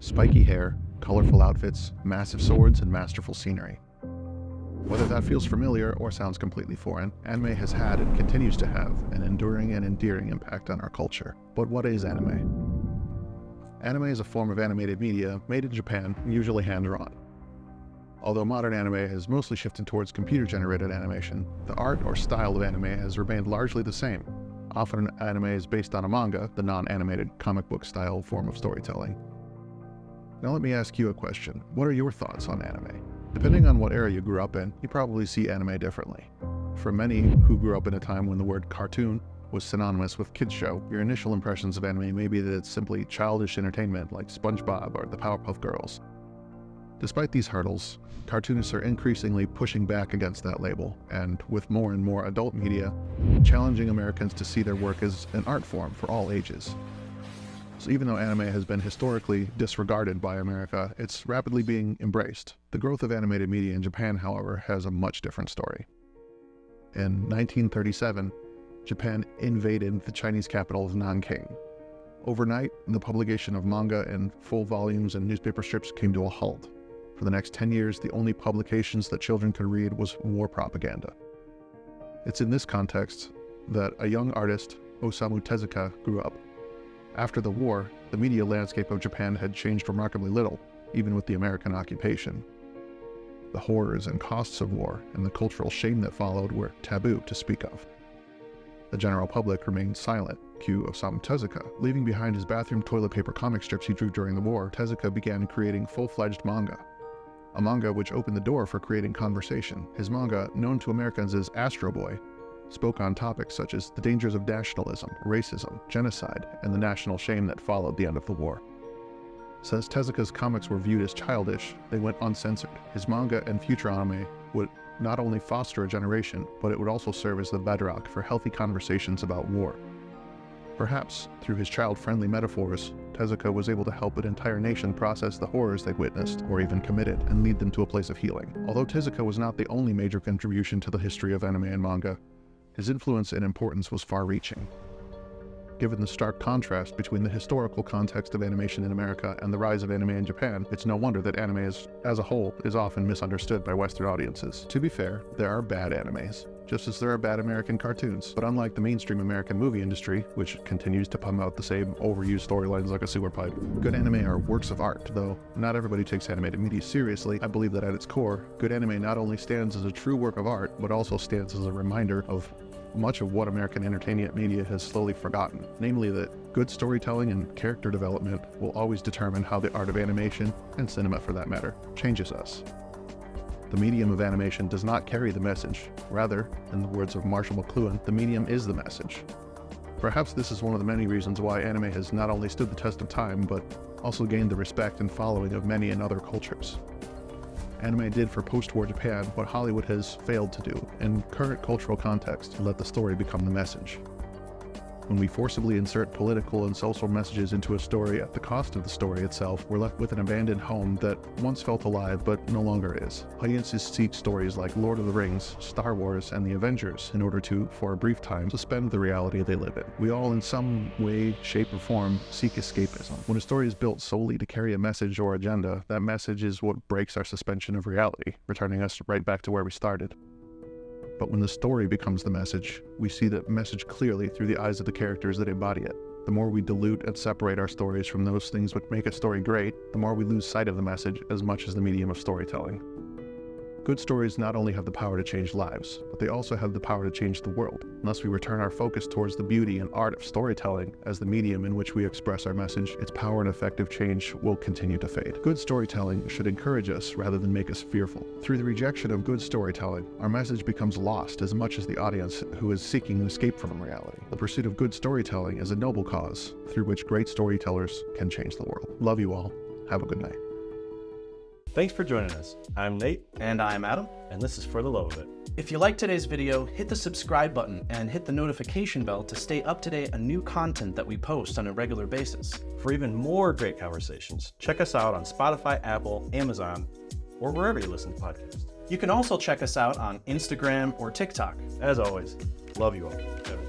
Spiky hair, colorful outfits, massive swords, and masterful scenery. Whether that feels familiar or sounds completely foreign, anime has had and continues to have an enduring and endearing impact on our culture. But what is anime? Anime is a form of animated media made in Japan, usually hand-drawn. Although modern anime has mostly shifted towards computer-generated animation, the art or style of anime has remained largely the same. Often anime is based on a manga, the non-animated comic book style form of storytelling. Now let me ask you a question. What are your thoughts on anime? Depending on what era you grew up in, you probably see anime differently. For many who grew up in a time when the word cartoon was synonymous with kids' show, your initial impressions of anime may be that it's simply childish entertainment like SpongeBob or the Powerpuff Girls. Despite these hurdles, cartoonists are increasingly pushing back against that label, and with more and more adult media, challenging Americans to see their work as an art form for all ages. So even though anime has been historically disregarded by America, it's rapidly being embraced. The growth of animated media in Japan, however, has a much different story. In 1937, Japan invaded the Chinese capital of Nanking. Overnight, the publication of manga in full volumes and newspaper strips came to a halt. For the next 10 years, the only publications that children could read was war propaganda. It's in this context that a young artist, Osamu Tezuka, grew up. After the war, the media landscape of Japan had changed remarkably little, even with the American occupation. The horrors and costs of war and the cultural shame that followed were taboo to speak of. The general public remained silent. Cue Osamu Tezuka. Leaving behind his bathroom toilet paper comic strips he drew during the war, Tezuka began creating full-fledged manga. A manga which opened the door for creating conversation. His manga, known to Americans as Astro Boy, spoke on topics such as the dangers of nationalism, racism, genocide, and the national shame that followed the end of the war. Since Tezuka's comics were viewed as childish, they went uncensored. His manga and future anime would not only foster a generation, but it would also serve as the bedrock for healthy conversations about war. Perhaps, through his child-friendly metaphors, Tezuka was able to help an entire nation process the horrors they witnessed, or even committed, and lead them to a place of healing. Although Tezuka was not the only major contribution to the history of anime and manga, his influence and importance was far-reaching. Given the stark contrast between the historical context of animation in America and the rise of anime in Japan, it's no wonder that anime as a whole is often misunderstood by Western audiences. To be fair, there are bad animes, just as there are bad American cartoons. But unlike the mainstream American movie industry, which continues to pump out the same overused storylines like a sewer pipe, good anime are works of art. Though not everybody takes animated media seriously, I believe that at its core, good anime not only stands as a true work of art, but also stands as a reminder of much of what American entertainment media has slowly forgotten, namely that good storytelling and character development will always determine how the art of animation, and cinema for that matter, changes us. The medium of animation does not carry the message. Rather, in the words of Marshall McLuhan, the medium is the message. Perhaps this is one of the many reasons why anime has not only stood the test of time, but also gained the respect and following of many in other cultures. Anime did for post-war Japan what Hollywood has failed to do in current cultural context, let the story become the message. When we forcibly insert political and social messages into a story at the cost of the story itself, we're left with an abandoned home that once felt alive but no longer is. Audiences seek stories like Lord of the Rings, Star Wars, and the Avengers in order to, for a brief time, suspend the reality they live in. We all in some way, shape, or form seek escapism. When a story is built solely to carry a message or agenda, that message is what breaks our suspension of reality, returning us right back to where we started. But when the story becomes the message, we see that message clearly through the eyes of the characters that embody it. The more we dilute and separate our stories from those things which make a story great, the more we lose sight of the message as much as the medium of storytelling. Good stories not only have the power to change lives, but they also have the power to change the world. Unless we return our focus towards the beauty and art of storytelling as the medium in which we express our message, its power and effective change will continue to fade. Good storytelling should encourage us rather than make us fearful. Through the rejection of good storytelling, our message becomes lost as much as the audience who is seeking an escape from reality. The pursuit of good storytelling is a noble cause through which great storytellers can change the world. Love you all. Have a good night. Thanks for joining us. I'm Nate. And I'm Adam. And this is For the Love of It. If you liked today's video, hit the subscribe button and hit the notification bell to stay up to date on new content that we post on a regular basis. For even more great conversations, check us out on Spotify, Apple, Amazon, or wherever you listen to podcasts. You can also check us out on Instagram or TikTok. As always, love you all.